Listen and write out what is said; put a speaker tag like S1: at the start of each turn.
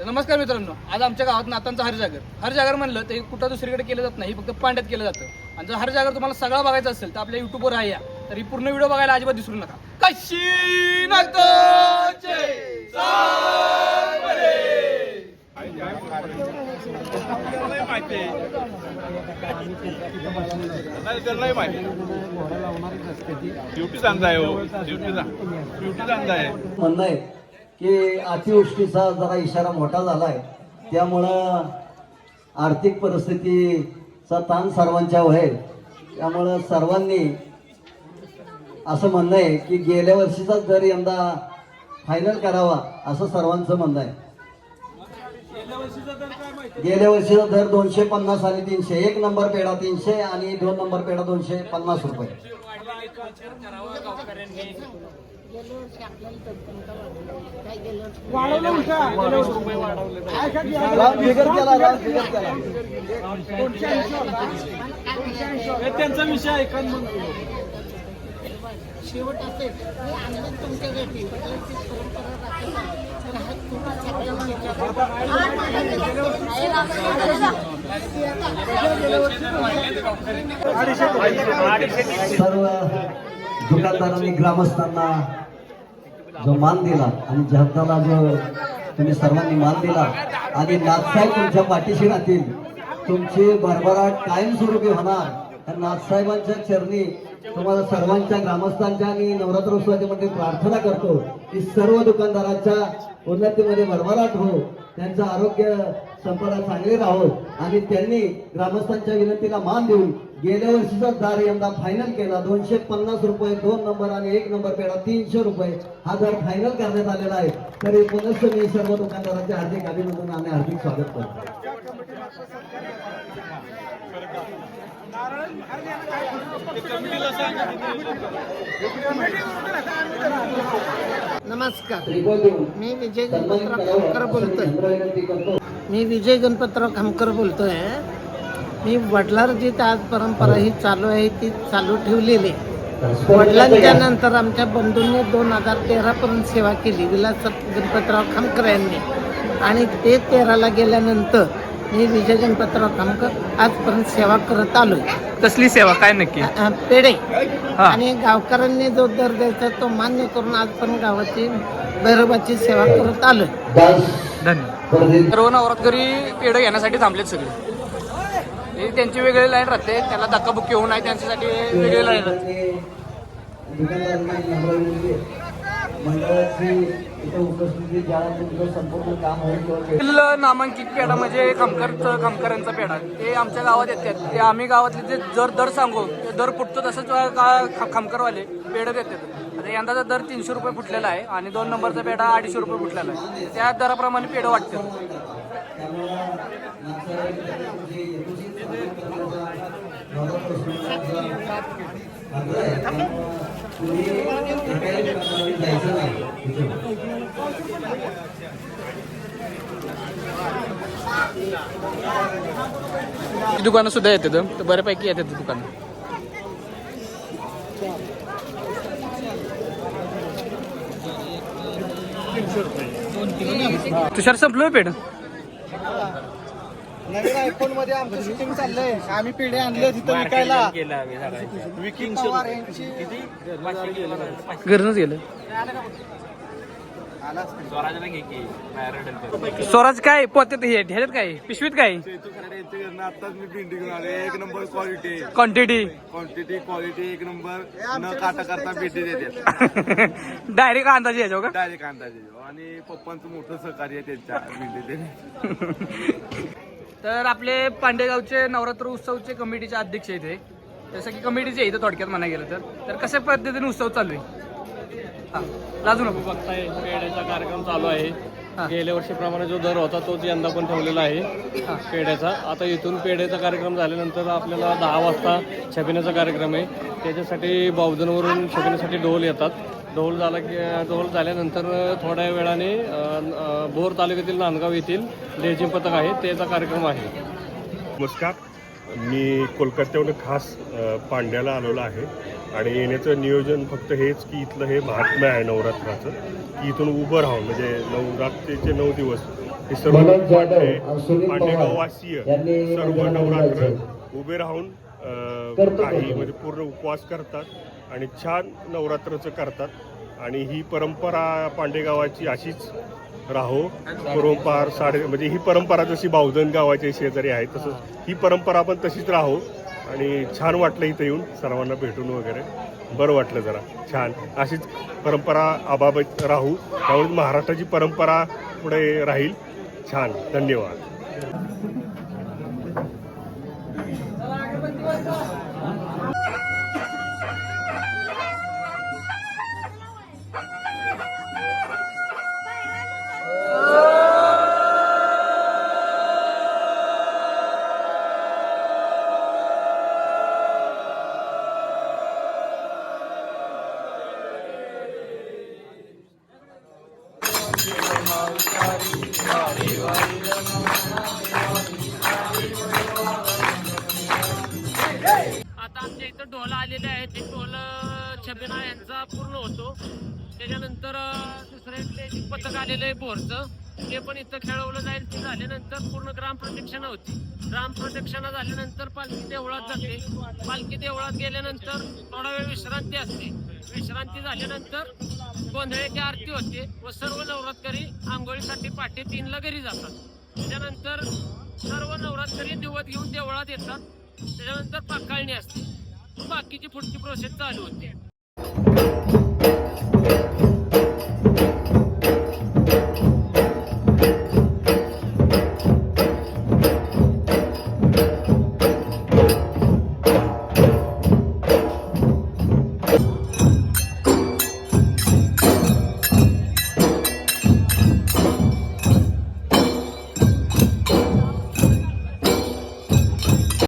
S1: नमस्कार मित्रांनो, आज आमच्या गावात नातांचा हरजागर म्हणलं तर कुठं दुसरीकडे केलं जात नाही, फक्त पांड्यात केलं जातं. आणि जर हरजागर तुम्हाला सगळा बघायचा असेल तर आपल्या युट्यूबवर आहे या, तर ही पूर्ण व्हिडिओ बघायला अजिबात विसरू नका. कशी नातांचे
S2: म्हणणं आहे की अतिवृष्टीचा जरा इशारा मोठा झालाय, त्यामुळं आर्थिक परिस्थितीचा ताण सर्वांच्यावर आहे. त्यामुळं सर्वांनी असं म्हणणं आहे की गेल्या वर्षीचाच दर यंदा फायनल करावा असं सर्वांचं म्हणणं आहे. गेल्या वर्षीचा दर 250 आणि 300, 1 नंबर पेढा 300 आणि 2 नंबर पेढा 250 रुपये.
S1: त्यांचा विषय ऐका
S3: शेवट असेल तुमच्या घरी
S2: सर्व दुकानदारांनी ग्रामस्थांना जो मान दिला आणि जनताला जो तुम्ही सर्वांनी मान दिला आणि नाथसाहेब तुमच्या पाठीशी राहतील, तुमची भरभराट कायमस्वरूपी होणार. त्या नाथसाहेबांच्या चरणी तुम्हाला सर्वांच्या ग्रामस्थांच्या आणि नवरात्रोत्सवाच्या मध्ये प्रार्थना करतो की सर्व दुकानदारांच्या उन्नतीमध्ये भरभराट हो, त्यांचं आरोग्य संपदा चांगले राहो आणि त्यांनी ग्रामस्थांच्या विनंतीला मान देऊन गेल्या वर्षीचा दर यंदा फायनल केला. 250 रुपये 2 नंबर आणि 1 नंबर पेढा 300 रुपये हा दर फायनल करण्यात आलेला आहे. तरी पुनश्च मी सर्व दुकानदारांचे हार्दिक अभिनंदन आणि हार्दिक स्वागत करतो.
S3: नमस्कार, मी विजय गणपतराव खामकर बोलतोय. मी वडिलांची आज परंपरा ही चालू आहे, ती चालू ठेवलेली. वडिलांच्या नंतर आमच्या बंधूंनी 2013 पर्यंत सेवा केली विलास गणपतराव खामकर यांनी, आणि ते 13ला गेल्यानंतर मी विजय गणपतराव खामकर आजपर्यंत सेवा करत आलोय.
S1: कसली सेवा काय नक्की?
S3: पेढे आणि गावकऱ्यांनी जो दर द्यायचा तो मान्य करून आजपर्यंत गावाची भैरवाची सेवा करत आलोय.
S1: धन्यवाद. सर्व नवरात्री पेढे घेण्यासाठी थांबलेत सगळे. त्यांची वेगळी लाईन राहते, त्याला धक्काबुक्की होऊ नये त्यांच्यासाठी वेगळी लाईन राहते. नामांकित पेढा म्हणजे खामकरांचा पेढा, ते आमच्या गावात येतात. ते आम्ही गावातले जे दर सांगू ते दर फुटतो तसंच खामकरवाले पेढे देतात. आता यंदाचा दर 300 रुपये फुटलेला आहे आणि 2 नंबरचा पेढा 250 रुपये फुटलेला आहे. त्या दराप्रमाणे पेढे वाटतात. दुकानं सुद्धा येतात, तर बऱ्यापैकी येतात दुकानं. तुषार संपलोय पेढ.
S4: नवीन आयफोन मध्ये आमचं शूटिंग चाललंय. आम्ही पेढे आणले तिथं विकायला. विकी पवार यांची
S1: घरनच गेलं. स्वराज काय पोत्यात ह्याच्यात काय पिशवीत काय
S4: आताच मी पेंटिंग आले. 1 नंबर
S1: क्वांटिटी
S4: क्वालिटी 1 नंबर. न काटा करता पेटी देतात.
S1: डायरेक्ट अंदाजे यायचो का?
S4: डायरेक्ट अंदाजे. आणि पप्पांचं मोठं सहकार्य त्यांच्या पेंटी.
S1: तर आपले पांडेगावचे नवरात्र उत्सवचे कमिटीचे अध्यक्ष इथे, जसं की कमिटीचे इथं थोडक्यात म्हणायला गेलं तर कशा पद्धतीने उत्सव चालू आहे? लाजू नको.
S5: बघताय पेढ्याचा कार्यक्रम चालू आहे. गेल्या वर्षीप्रमाणे जो दर होता तोच यंदा पण ठेवलेला आहे पेढ्याचा. आता इथून पेढ्याचा कार्यक्रम झाल्यानंतर आपल्याला 10 वाजता छबिन्याचा कार्यक्रम आहे. त्याच्यासाठी बावधनवरून छबिन्यासाठी ढोल येतात. ढोल झाल्यानंतर थोड्या वेळाने भोर तालुक्यातील नांदगाव येथील लेझिम पथक आहे, त्याचा कार्यक्रम आहे.
S6: नमस्कार, मी कोलकात्याहून खास पांड्याला आलेलो आहे आणि येण्याचं नियोजन फक्त हेच की इथलं हे महात्म्य आहे नवरात्राचं, की इथून उभं राहून म्हणजे नवरात्रीचे 9 दिवस हे सर्व
S2: मनोज जाधव
S6: पांडे
S2: आणि सुनील पवार
S6: पांडेगाववासीय
S2: यांनी
S6: सर्व
S2: मंदिरामध्ये
S6: नवरात्र
S2: जायचं.
S6: उभे राहून
S2: करतो
S6: काही
S2: तो.
S6: म्हणजे पूर्ण उपवास करतात आणि छान नवरात्रचं करतात. आणि ही परंपरा पांडेगावाची अशीच राहो. पूर्वपार म्हणजे ही परंपरा जशी बावधन गावाच्या शेजारी आहे तसंच ही परंपरा पण तशीच राहो. आणि छान वाटलं इथं येऊन सर्वांना भेटून वगैरे बरं वाटलं जरा छान. अशीच परंपरा अबाबत राहू, त्यामुळे महाराष्ट्राची परंपरा पुढे राहील. छान, धन्यवाद.
S5: आता आमच्या इथं ढोल आलेले आहेत. ते ढोल छबिना यांचा पूर्ण होतो. त्याच्यानंतर दुसरं एक पथक आलेलं आहे बोरचं, ते पण इथं खेळवलं जाईल. ते झाल्यानंतर पूर्ण ग्रामप्रदक्षिणा होती. ग्रामप्रदक्षिणा झाल्यानंतर पालखी देवळात जाते. पालखी देवळात गेल्यानंतर थोडा वेळ विश्रांती असते. विश्रांती झाल्यानंतर गोंधळाची आरती होते व सर्व नवरात्री आंघोळीसाठी पहाटे 3ला घरी जातात. त्याच्यानंतर सर्व नवरात्री दिवस घेऊन देवळात येतात. त्याच्यानंतर पाकाळणी असते. बाकीची पुढची प्रोसेस चालू होते.